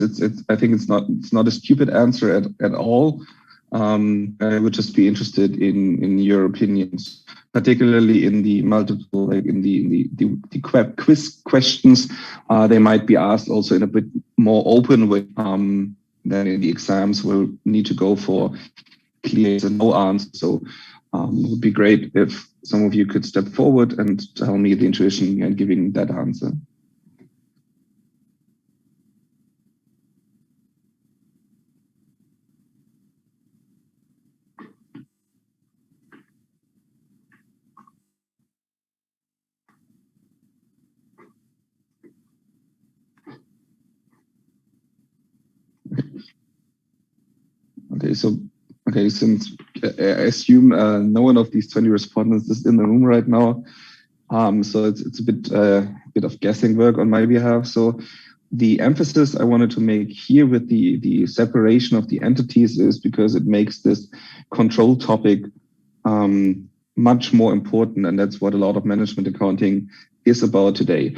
I think it's not a stupid answer at all. I would just be interested in your opinions, particularly in the multiple, like in the quiz questions. They might be asked also in a bit more open way than in the exams. We'll need to go for clear yes and no answer. So it would be great if some of you could step forward and tell me the intuition and giving that answer. Okay, since I assume no one of these 20 respondents is in the room right now, so it's a bit of guessing work on my behalf. So the emphasis I wanted to make here with the separation of the entities is because it makes this control topic much more important, and that's what a lot of management accounting is about today.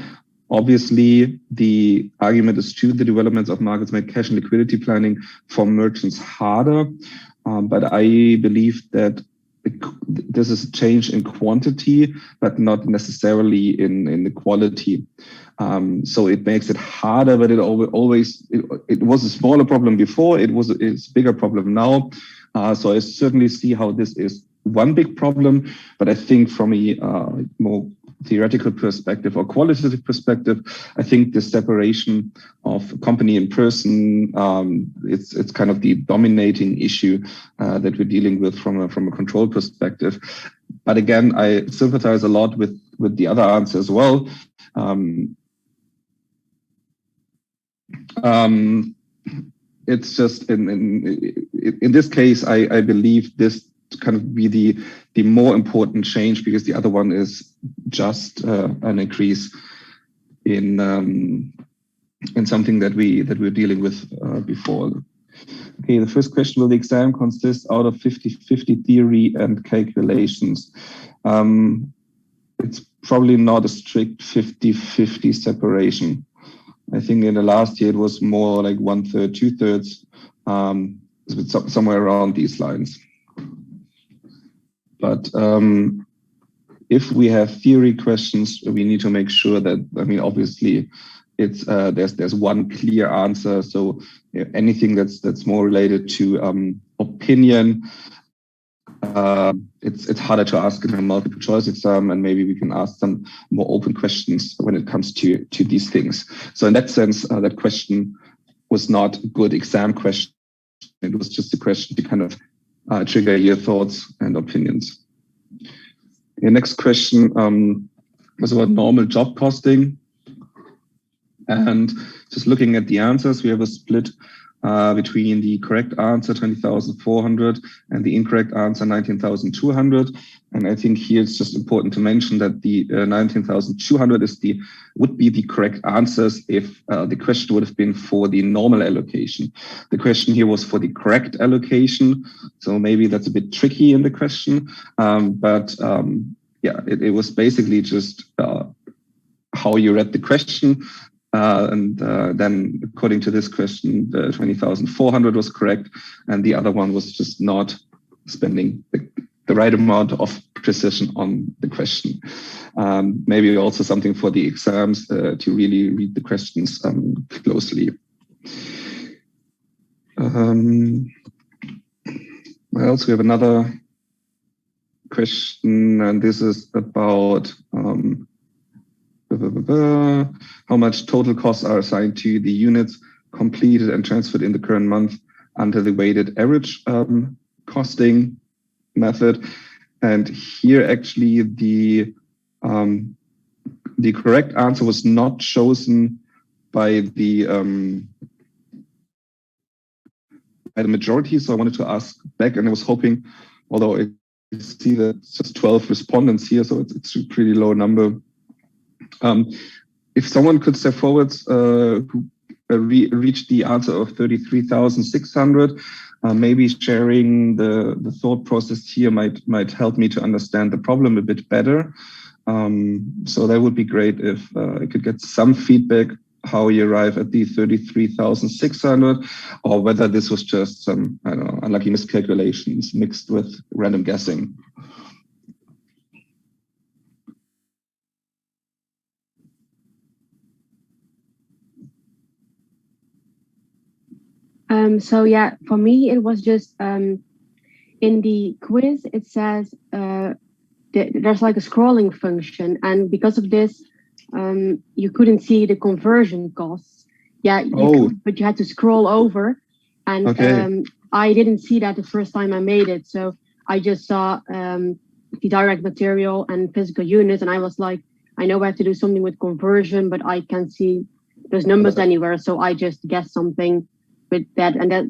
Obviously, the argument is true, the developments of markets make cash and liquidity planning for merchants harder, but I believe that this is a change in quantity, but not necessarily in the quality. So it makes it harder, but it was a smaller problem before, it's a bigger problem now. So I certainly see how this is one big problem, but I think from a more theoretical perspective or qualitative perspective, I think the separation of company and person, it's kind of the dominating issue that we're dealing with from a control perspective. But again, I sympathize a lot with the other answer as well. It's just in this case, I believe this kind of be the more important change, because the other one is just an increase in something that we're dealing with before. Okay, the first question: will the exam consist out of 50-50 theory and calculations? It's probably not a strict 50-50 separation. I think in the last year it was more like 1/3, 2/3, somewhere around these lines. But if we have theory questions, we need to make sure that, I mean, obviously, it's there's one clear answer. So anything that's more related to opinion, it's harder to ask in a multiple choice exam, and maybe we can ask some more open questions when it comes to these things. So in that sense, that question was not a good exam question. It was just a question to kind of trigger your thoughts and opinions. The next question was about normal job costing. And just looking at the answers, we have a split between the correct answer, 20,400, and the incorrect answer, 19,200. And I think here it's just important to mention that the 19,200 would be the correct answers if the question would have been for the normal allocation. The question here was for the correct allocation, so maybe that's a bit tricky in the question. Yeah, it was basically just how you read the question. And then according to this question, the 20,400 was correct, and the other one was just not spending the right amount of precision on the question. Maybe also something for the exams to really read the questions closely. Well, so we have another question, and this is about how much total costs are assigned to the units completed and transferred in the current month under the weighted average costing method. And here actually the correct answer was not chosen by the majority. So I wanted to ask back, and I was hoping, although I see that it's just 12 respondents here, so it's a pretty low number. If someone could step forward who reached the answer of 33,600, maybe sharing the thought process here might help me to understand the problem a bit better. So that would be great if I could get some feedback how you arrive at the 33,600, or whether this was just some, I don't know, unlucky miscalculations mixed with random guessing. So yeah, for me, it was just in the quiz, it says there's like a scrolling function, and because of this, you couldn't see the conversion costs. Yeah, but you had to scroll over, and I didn't see that the first time I made it. So I just saw the direct material and physical units, and I was like, I know I have to do something with conversion, but I can't see those numbers anywhere. So I just guessed something with that, and that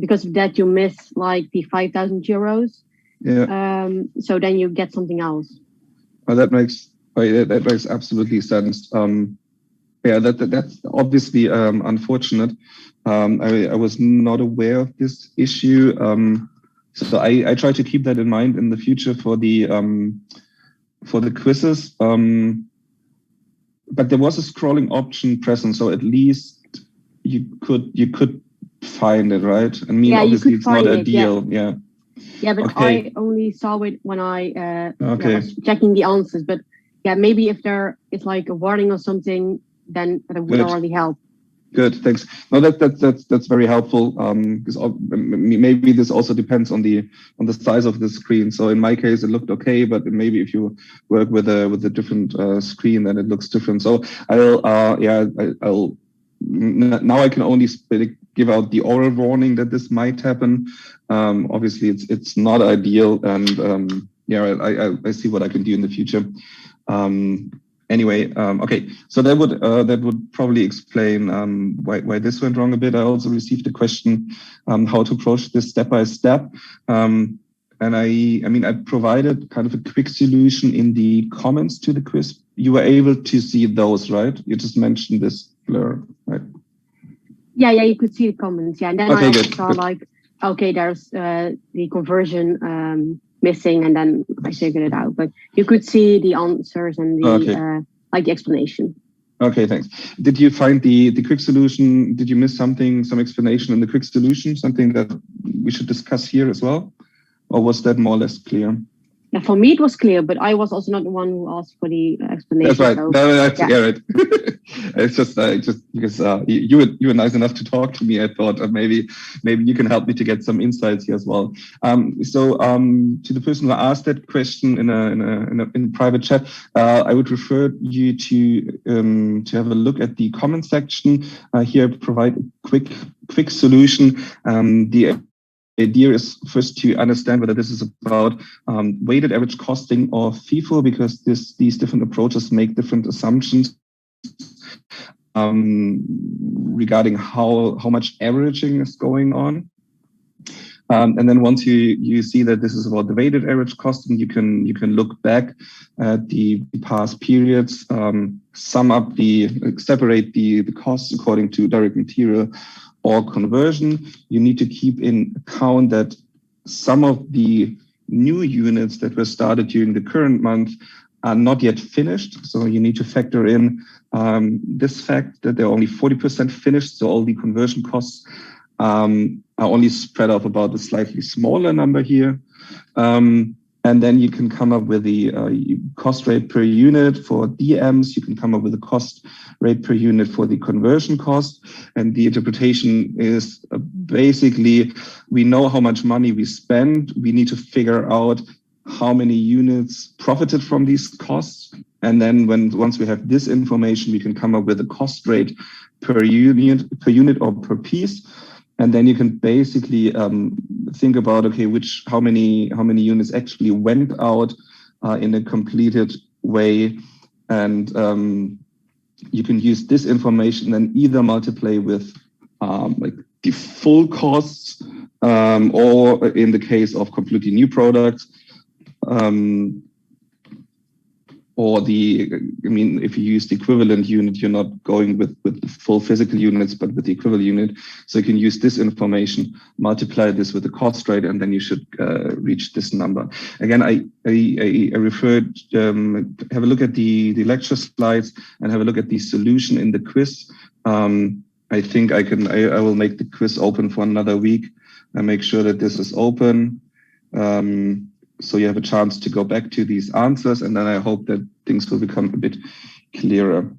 because of that you miss like the 5,000 euros. Yeah. So then you get something else. Oh, that makes absolutely sense. Yeah, that's obviously unfortunate. I was not aware of this issue. So I try to keep that in mind in the future for the quizzes. But there was a scrolling option present, so at least you could find it, right? I mean, yeah, obviously it's not ideal. Yeah. Yeah, but I only saw it when I was checking the answers. But yeah, maybe if there is like a warning or something, then that would already help. Good, thanks. No, that's very helpful. Because maybe this also depends on the size of the screen. So in my case, it looked okay, but maybe if you work with a different screen, then it looks different. So I'll now I can only give out the oral warning that this might happen. Obviously, it's not ideal, and I see what I can do in the future. Anyway, okay, so that would probably explain why this went wrong a bit. I also received a question how to approach this step by step, and I provided kind of a quick solution in the comments to the quiz. You were able to see those, right? You just mentioned this blur, right? Yeah, you could see the comments. Yeah, and then I also saw like, okay, there's the conversion missing, and then I figured it out. But you could see the answers and the like the explanation. Okay, thanks. Did you find the quick solution? Did you miss something, some explanation in the quick solution, something that we should discuss here as well? Or was that more or less clear? Yeah, for me it was clear, but I was also not the one who asked for the explanation. That's right. So, right. It's just because you were nice enough to talk to me. I thought maybe you can help me to get some insights here as well. So to the person who asked that question in a private chat, I would refer you to have a look at the comment section. Here, provide a quick solution. The idea is first to understand whether this is about weighted average costing of FIFO, because these different approaches make different assumptions regarding how much averaging is going on. And then once you see that this is about the weighted average costing, you can look back at the past periods, separate the costs according to direct material or conversion. You need to keep in account that some of the new units that were started during the current month are not yet finished. So you need to factor in this fact that they're only 40% finished. So all the conversion costs are only spread off about a slightly smaller number here. And then you can come up with the cost rate per unit for DMs. You can come up with a cost rate per unit for the conversion cost. And the interpretation is basically, we know how much money we spend. We need to figure out how many units profited from these costs. And then once we have this information, we can come up with a cost rate per unit or per piece. And then you can basically think about, okay, how many units actually went out in a completed way, and you can use this information and either multiply with like the full costs, or in the case of completely new products, or if you use the equivalent unit, you're not going with the full physical units, but with the equivalent unit. So you can use this information, multiply this with the cost rate, and then you should reach this number. Again, I referred, have a look at the lecture slides and have a look at the solution in the quiz. I think I will make the quiz open for another week and make sure that this is open. So you have a chance to go back to these answers, and then I hope that things will become a bit clearer.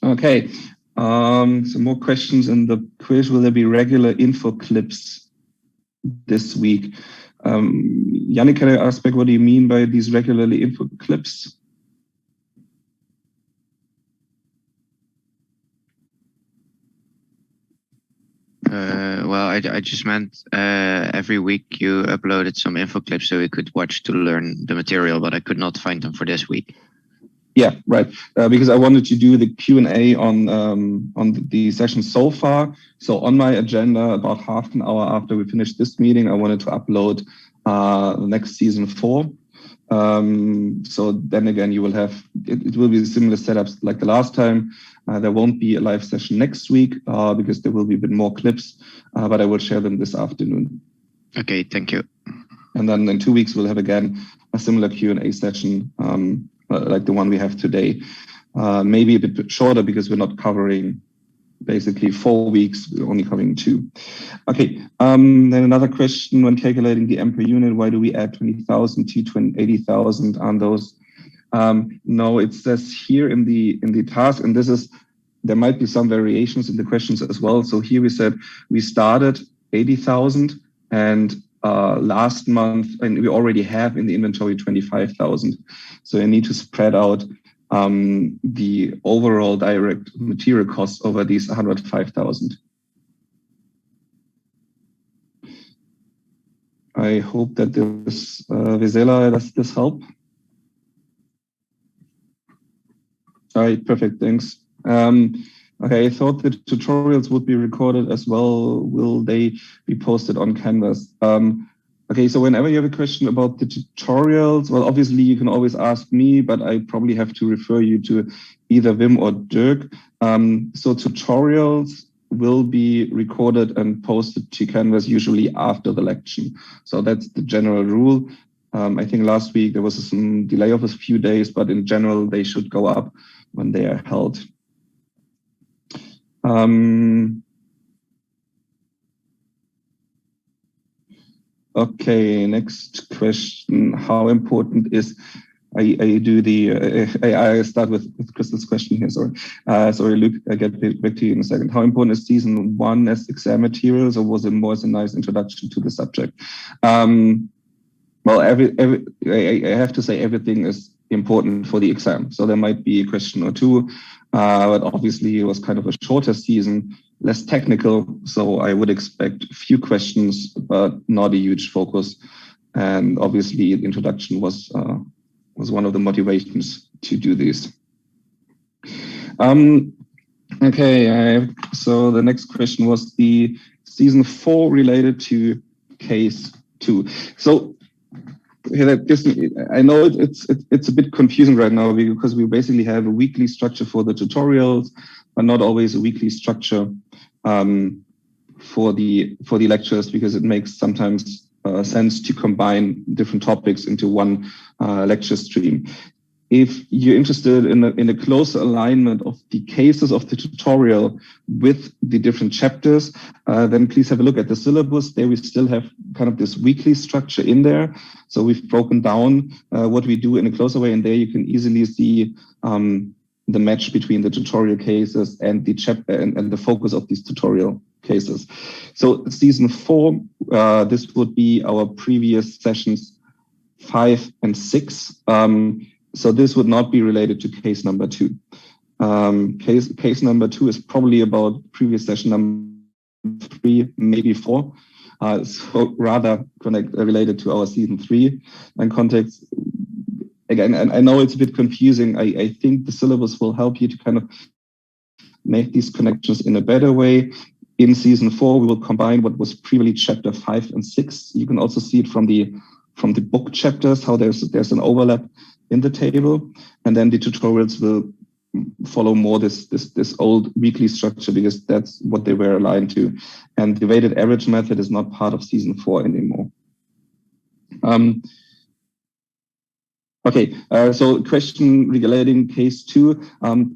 Okay, some more questions in the quiz. Will there be regular info clips this week? Yannick, can I ask back, what do you mean by these regularly info clips? Well, I just meant every week you uploaded some info clips so we could watch to learn the material, but I could not find them for this week. Yeah, right. Because I wanted to do the Q&A on the session so far. So on my agenda, about half an hour after we finish this meeting, I wanted to upload the next season 4. So then again, you will have, it will be similar setups like the last time. There won't be a live session next week because there will be a bit more clips, but I will share them this afternoon. Okay, thank you. And then in 2 weeks, we'll have again a similar Q&A session like the one we have today. Maybe a bit shorter because we're not covering basically 4 weeks, we're only covering 2. Okay, then another question, when calculating the M per unit, why do we add 20,000 to 80,000 on those? No, it says here in the task, and there might be some variations in the questions as well. So here we said we started 80,000 and last month, and we already have in the inventory 25,000. So you need to spread out the overall direct material costs over these 105,000. I hope that this, Wisela, does this help? All right, perfect, thanks. Okay, I thought the tutorials would be recorded as well. Will they be posted on Canvas? Okay, so whenever you have a question about the tutorials, well, obviously you can always ask me, but I probably have to refer you to either Wim or Dirk. So tutorials will be recorded and posted to Canvas usually after the lecture. So that's the general rule. I think last week there was some delay of a few days, but in general, they should go up when they are held. Okay, next question. How important is, I start with Crystal's question here, sorry. Sorry, Luke, I get back to you in a second. How important is season 1 as exam materials, or was it more as a nice introduction to the subject? Well, I have to say everything is important for the exam. So there might be a question or two, but obviously it was kind of a shorter season, less technical. So I would expect a few questions, but not a huge focus. And obviously the introduction was one of the motivations to do this. Okay, so the next question was the season 4 related to case 2. So I know it's a bit confusing right now because we basically have a weekly structure for the tutorials, but not always a weekly structure for the lectures, because it makes sometimes sense to combine different topics into one lecture stream. If you're interested in a closer alignment of the cases of the tutorial with the different chapters, then please have a look at the syllabus. There we still have kind of this weekly structure in there. So we've broken down what we do in a closer way, and there you can easily see the match between the tutorial cases and the chapter and the focus of these tutorial cases. So season 4, this would be our previous sessions 5 and 6. So this would not be related to case number 2. Case number 2 is probably about previous session number 3, maybe 4. So rather related to our season 3 and context. Again, and I know it's a bit confusing. I think the syllabus will help you to kind of make these connections in a better way. In season 4, we will combine what was previously chapter 5 and 6. You can also see it from the from the book chapters, how there's an overlap in the table, and then the tutorials will follow more this old weekly structure because that's what they were aligned to, and the weighted average method is not part of season 4 anymore. Okay, so question regarding case 2,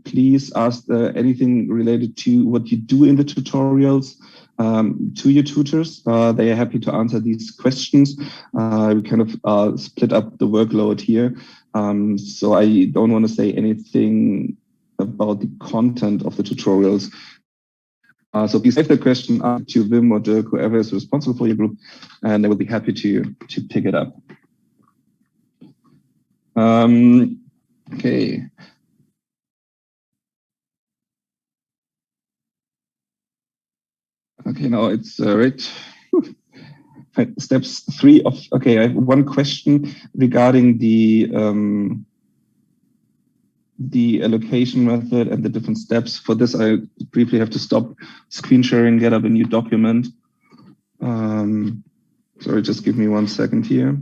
please ask anything related to what you do in the tutorials to your tutors. They are happy to answer these questions. We kind of split up the workload here. So I don't want to say anything about the content of the tutorials. So please save the question up to Wim or Dirk, whoever is responsible for your group, and they will be happy to pick it up. Okay. Okay, now it's right. Steps 3 of, okay, I have one question regarding the allocation method and the different steps. For this, I briefly have to stop screen sharing, get up a new document. Sorry, just give me 1 second here.